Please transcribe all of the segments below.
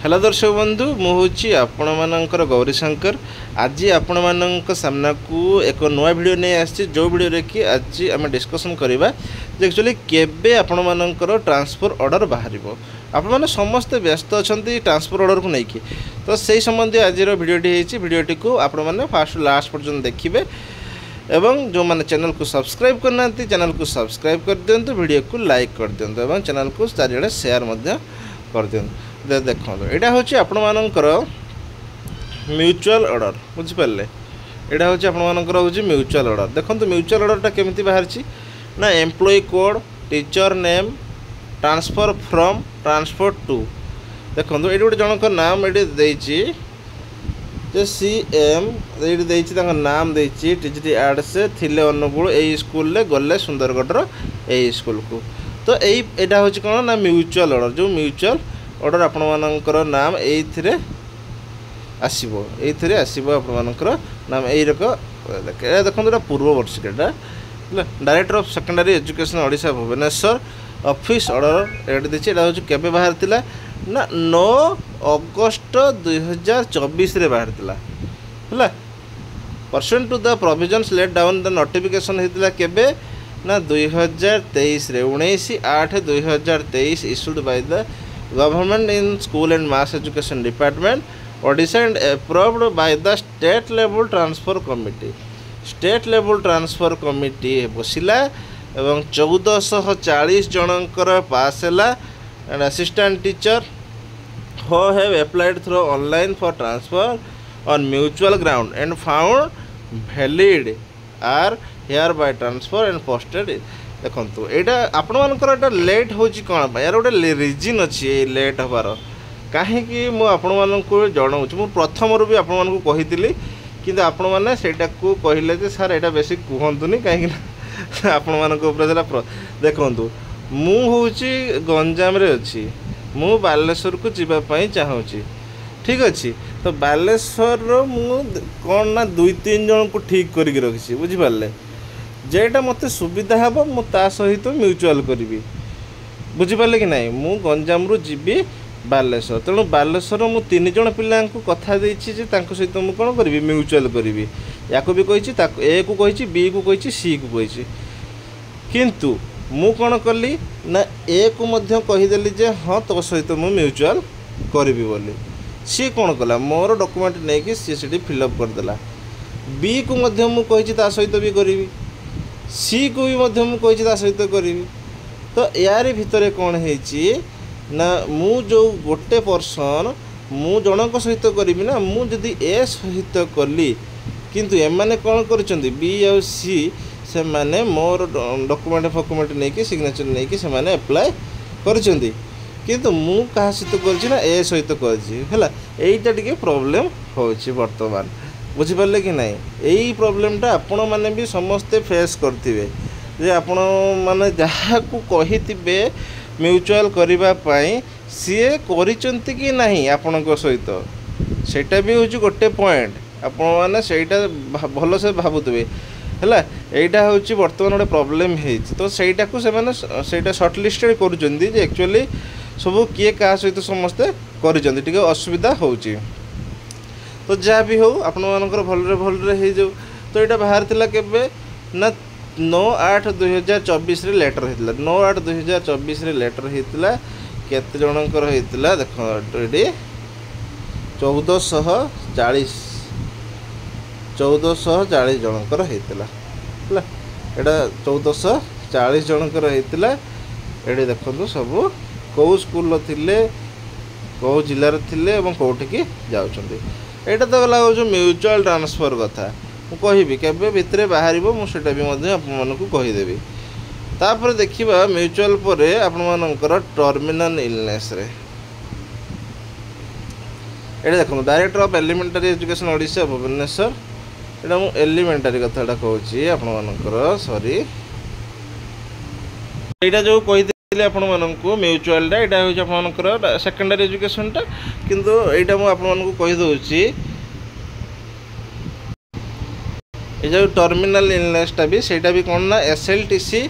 Hello दर्शक बंधु मुझे आपण मानकर गौरी शंकर आज आपण मान सामना को एक नुआ वीडियो नहीं आसी जो वीडियो कि आज आम डिस्कसन करवा एक्चुअली केबे आपण मानकर ट्रांसफर ऑर्डर बाहर आपण मैंने समस्ते व्यस्त अच्छा ट्रांसफर ऑर्डर को लेकिन तो से संबंधी आज वीडियोटी को आपण मैंने फास्ट लास्ट पर्यटन देखिए एवं जो मैंने चैनल को सब्सक्राइब करना चैनल को सब्सक्राइब कर दिंतु वीडियो को लाइक कर दिंतु एवं चैनल को चारिड़े शेयर कर दिंतु देखो यहाँ हूँ आपण मानकर म्यूचुअल ऑर्डर बुझिपारे यहाँ हूँ आपर हूँ म्यूचुअल ऑर्डर देखो म्यूचुअल ऑर्डरटा केमी बाहरी ना employee code teacher name transfer from transfer to देखो ये गोटे जनक नाम ये सी एम ये नाम देती टीचर आड से थिले अनुगुण यही स्कूल गले सुंदरगढ़ यही स्कूल को तो यहाँ हूँ कौन ना म्यूचुअल ऑर्डर जो म्यूचुअल ऑर्डर आपण मानकर नाम ये आसो आपर नाम यही देखो पूर्व वर्षिका director of secondary education Odisha Bhubaneswar office order ये देखिए यहाँ हूँ केबे बाहर थिला ना 9 अगस्ट 2024 रे बाहर थिला है pursuant to the provisions laid down the notification होता केबे ना 2023 रे 19/8/2023 issued by the government in school and mass education department Odisha and approved by the state level transfer committee बसिला एवं 1440 जनकर पास है and assistant teacher who have applied through online for transfer on mutual ground and found valid are hereby transfer and posted देखो यहाँ आपण मानकर late हो कौन यार गोटे रिजन अच्छी लेट हबार कहीं मुझे जनाऊँ मुझे प्रथम भी आपण कही कि आपण मैंने को कहले जे सार यहाँ बेसी कहतुनि कहीं आपण मान देखु मुझे गंजाम अच्छी मु बालेश्वर को जीवाई चाहूँगी ठीक अच्छे तो बालेश्वर कौन ना 2-3 जन को ठीक करके रखी बुझिपारे जेटा मत सुविधा हे मुझा सहित म्यूचुअल करी बुझिपारे कि नहीं मु गंजाम रू जीवी बालेश्वर तेणु बालेश्वर मु 3 जन पिला कथा देछि सहित मुझे कौन करी म्यूचुअल करी या भी कही ए को कही बी को कही सी को कही किंतु मु कौन कली ना ए को मध्य कहीदेली जे हाँ तो सहित मु म्यूचुअल करी बोली सी कौन कला मोर डॉक्यूमेंट नहीं सी सी फिलअप करदेला बी को मध्य मु कही सहित भी करी सी को भी मध्य मु कही सहित करी तो यार भितर कौन है ना मु जो गोटे पर्सन मु जनक सहित करी ना मु जदि ए सहित कली किंतु एमाने कौन कर बी आ सी से माने मोर डॉक्यूमेंट नहीं सिग्नेचर नहीं से माने अप्लाई करछंती किंतु मु कहा सहित करछि ना ए सहित करछि एटा टिके प्रॉब्लम होछि वर्तमान बुझिपारे कि नहीं यही प्रॉब्लमटा आपण माने भी समस्ते फेस करथिबे जे आपण माने जहा को कहिथिबे म्यूचुअल करिबा पई सीए करिसंती कि नहीं आपनको सहित सेटा भी होछि गोटे पॉइंट आपण माने सेटा भलो से भाबुतबे है यहाँ हूँ बर्तमान गोटे प्रोब्लेम तो सहीटा को से सर्ट लिस्टेड कर एक्चुअली सब किए क्या सहित समस्ते कर असुविधा हो तो जहाँ भी हो आपण मानकर भलरे भलरे हो जाऊ तो यहाँ बाहर थिला केबे ना 9/8/2024 लेटर होता 9/8/2024 लेटर होता केते जनकर होता देखो ये 1440 जनकर होता है यहाँ 1440 जनकर होता ये देखो सब कौ स्कूल थिले कौ जिलार थिले एवं कौटिकी जाउछंती एटा तो गला जो म्यूचुअल ट्रांसफर कथा मु कहिबी केबे भितरे बाहरिबो मु सेटा भी मध्ये आपन मानकु कहिदेबी तापर देखिबा म्यूचुअल परे आपन मानकर टर्मिनल इलनेस रे एटा देखो director of elementary education Odisha Bhubaneswar एटा मु एलिमेंटरी कथाटा कहूँ आपण मानकर सॉरी एटा जो कहिदिले आपण मानकु म्यूचुअलटा एटा होय आपण मानकर सेकेंडरी एजुकेशनटा किंतु एटा मु आपण मानकु कहि दोछि ए जो टर्मिनल इलनेसटा भी सेटा भी कोन ना एसएलटीसी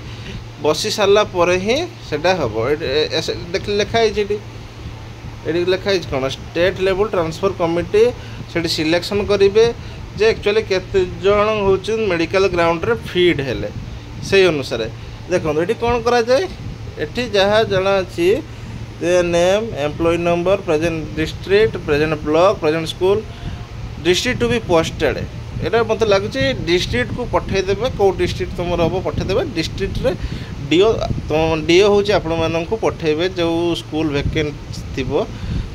बसी सारा पर ही सेटा हम देख लिखाई ये लिखा है कौन स्टेट लेवल ट्रांसफर कमिटी से सिलेक्शन करेंगे जे एक्चुअली केते जण होउछ मेडिकल ग्राउंड रे फीड हेले से अनुसार देखो ये कौन करा जाए एठी जहाँ जना अच्छी name employee number present district present block present school district to be posted यहाँ मत लगुच डिस्ट्रिक्ट को पठेदेवे कौ डिस्ट्रिक्ट तुम हम पठेदेवे डिस्ट्रिक्ट रे डीओ डीओ हूँ आपण को पठेबे जो स्कूल वैकेंट थी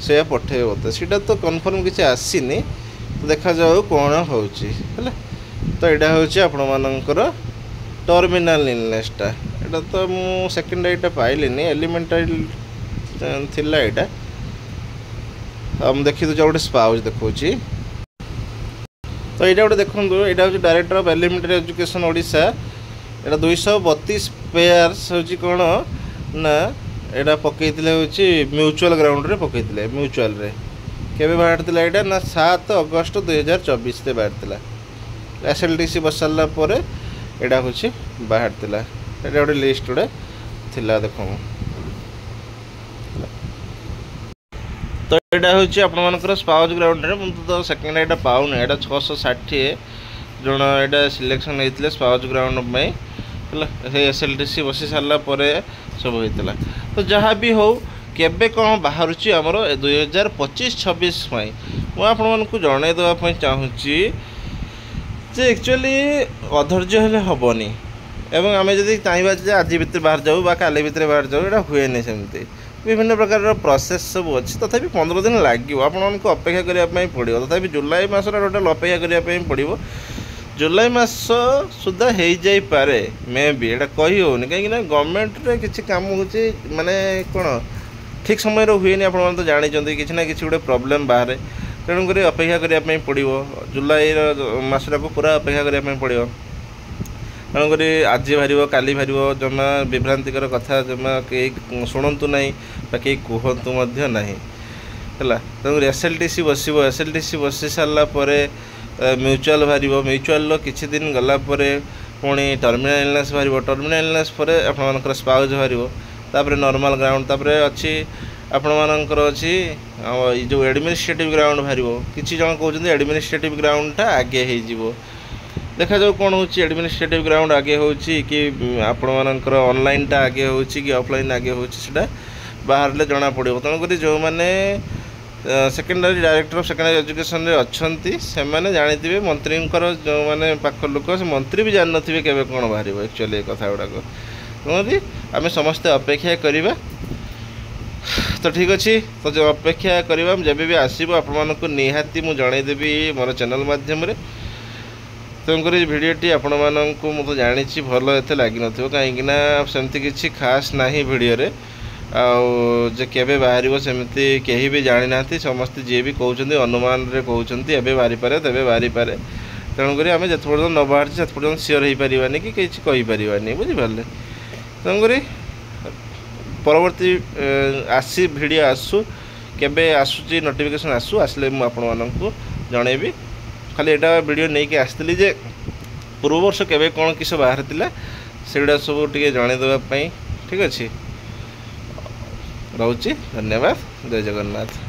से पठेबे बोलते सीटा तो कन्फर्म किसी आसीनी देखा जाऊ कौन हो तो यहाँ हूँ आपणकर टर्मिनाल इलनेसटा यहाँ तो मु सेकेंड एटा पाइली एलिमेंटारी थिला यहाँ हम देखी दूचे गोटे स्पाउज देखा तो यहाँ गोटे देखो यहाँ हूँ डायरेक्टर ऑफ एलिमेंटारी एजुकेशन ओडिशा यहाँ 232 पेयर्स हूँ कौन ना यहाँ पकई हूँ म्यूचुअल ग्राउंड रे पकई म्यूचुअल रे केबे बाहर यहाँ ना 7 अगस्त 2024 से बाहर एसएलटीसी बस सारा पर यहाँ हूँ बाहर यहाँ गोटे लिस्ट गुड़ा थिला देख तो यहाँ हूँ आपर स्पाउज ग्राउंड रे मुझे तो सेकेंड यहाँ पाऊनी यहाँ 660 जन यहाँ सिलेक्शन होते स्पाउज ग्राउंड में एसएलटीसी बसी सारा पर सब होता तो जहाँ भी हो केबे कौन बाहर आमर 2025-26 मुझे आपको जन देवाई चाहूँगी जे एक्चुअली अधर्य हेले हेनी एवं आम जब चाहिए आज भितर बाहर जाऊ बा काली भितर बाहर जाऊ यहाँ हुए नहीं सेमती विभिन्न प्रकार प्रोसेस सब अच्छी तथापि 15 दिन लगे आपको अपेक्षा करने पड़ो तथापि जुलाई मस टोटाल अपेक्षा करने पड़ो जुलाई मस सुधा हो जापे मे भी यहाँ कही होनी कहीं गवर्नमेंट रे किसी काम हो माने कौन ठीक समय हुए आप तो जानते कि ना कि गोटे प्रोब्लेम बाहर तेणुक अपेक्षा करने पड़ो जुलाई मसटा को पूरा अपेक्षा करने पड़ो तेणुक आज बाहर काली बाहर जमा विभ्रांतिकर कथा जमा कहीं शुणु ना कहीं कहतु ना है तेणुक एसएलटीसी बस एसएलटीसी बसी सारापर म्यूचुअल बाहर म्यूचुअल किसी दिन गलापर पुणी टर्मिनाल इलनेस बाहर टर्मिनाल इलनेस पर आपर स्पाउज बाहर नॉर्मल ग्राउंड तापर अच्छी आपणकर अच्छी जो एडमिनिस्ट्रेटिव ग्राउंड बाहर किसी जन कहते एडमिनिस्ट्रेटिव ग्राउंडटा आगे हो देखा जाऊ कौन हो एडमिनिस्ट्रेटिव ग्राउंड आगे हो कि आपणकर ऑनलाइनटा आगे हो कि ऑफलाइन आगे हो बाहर जना पड़ो तेणुक जो मैंने secondary director of secondary education रे अच्छी से मैंने जानी मंत्री जो मैंने पाख लोक से मंत्री भी जान थे केवे कौन बाहर एक्चुअली कथा गुड़ाक तेणुकि आम समस्ते अपेक्षा करवा तो ठीक अच्छे तो जो अपेक्षा करवा जब भी आसो आपको निहाती मुझे जनईदेवी मोर चैनल मध्यम तेणुक भिडटी आपण मानू मुझे जानी भल एत लग न कहीं सेमती किसी खास ना भिडियो जे केबे बाहर सेमती कहीं भी जानी ना समस्ते जी भी कहते अनुमान रे कहते एवं बाहरी पारे तेरे बाहरी पारे तेणुक आम जो पर्यटन न बाहर से पर्यटन सियोर हो पारानी कि किसी कहींपारे बुझिपारे तेणुक परवर्ती आसी भिडियो आसू केबे आसूची नोटिफिकेशन आसू आसले मुझे जनईबी खाली एटा वीडियो नहीं कि आसती जे पूर्व वर्ष केबे कौन किस बाहर थिला सेगुड़ा सब टे जनईदेवाई ठीक अच्छे रोची धन्यवाद जय जगन्नाथ।